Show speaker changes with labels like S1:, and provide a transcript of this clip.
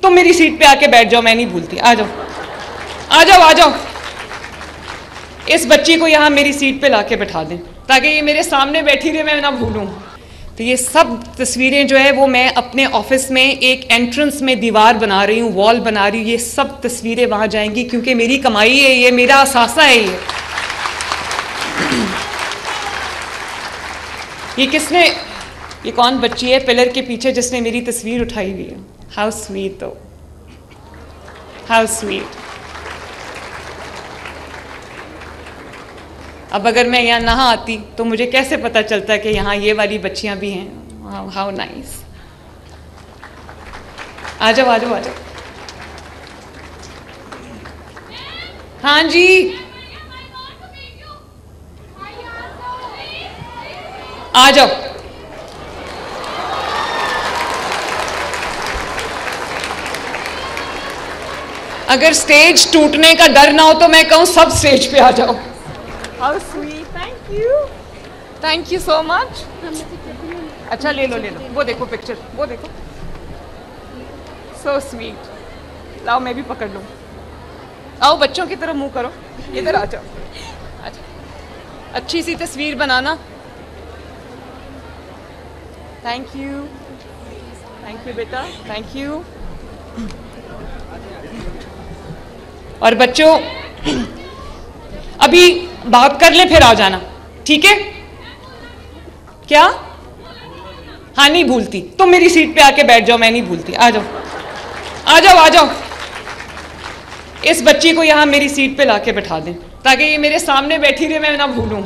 S1: तुम मेरी सीट पे आके बैठ जाओ, मैं नहीं भूलती। आ जाओ आ जाओ आ जाओ। इस बच्ची को यहाँ मेरी सीट पे लाके बैठा दें ताकि ये मेरे सामने बैठी रहे, मैं ना भूलूं। तो ये सब तस्वीरें जो है वो मैं अपने ऑफिस में एक एंट्रेंस में दीवार बना रही हूँ, वॉल बना रही हूँ। ये सब तस्वीरें वहाँ जाएंगी क्योंकि मेरी कमाई है, ये मेरा असासा है। ये किसने, ये कौन बच्ची है पिलर के पीछे जिसने मेरी तस्वीर उठाई हुई है? हाउ स्वीट दो, हाउ स्वीट। अब अगर मैं यहाँ ना आती तो मुझे कैसे पता चलता कि यहाँ ये वाली बच्चियाँ भी हैं। How nice. आ जाओ आ जाओ आ जाओ। हाँ जी, आ जाओ। अगर स्टेज टूटने का डर ना हो तो मैं कहूँ सब स्टेज पे आ जाओ। How sweet, thank you so much। अच्छा ले लो ले लो, वो देखो पिक्चर, वो देखो, so sweet। लाओ मैं भी पकड़ लूँ। आओ बच्चों की तरफ मुंह करो, इधर आ जाओ। अच्छा अच्छी सी तस्वीर बनाना। थैंक यू बेटा, थैंक यू। और बच्चों अभी बात कर ले फिर आ जाना, ठीक है? क्या? हाँ नहीं भूलती, तुम मेरी सीट पे आके बैठ जाओ, मैं नहीं भूलती। आ जाओ आ जाओ आ जाओ। इस बच्ची को यहाँ मेरी सीट पे लाके बैठा दें ताकि ये मेरे सामने बैठी रहे, मैं ना भूलूं।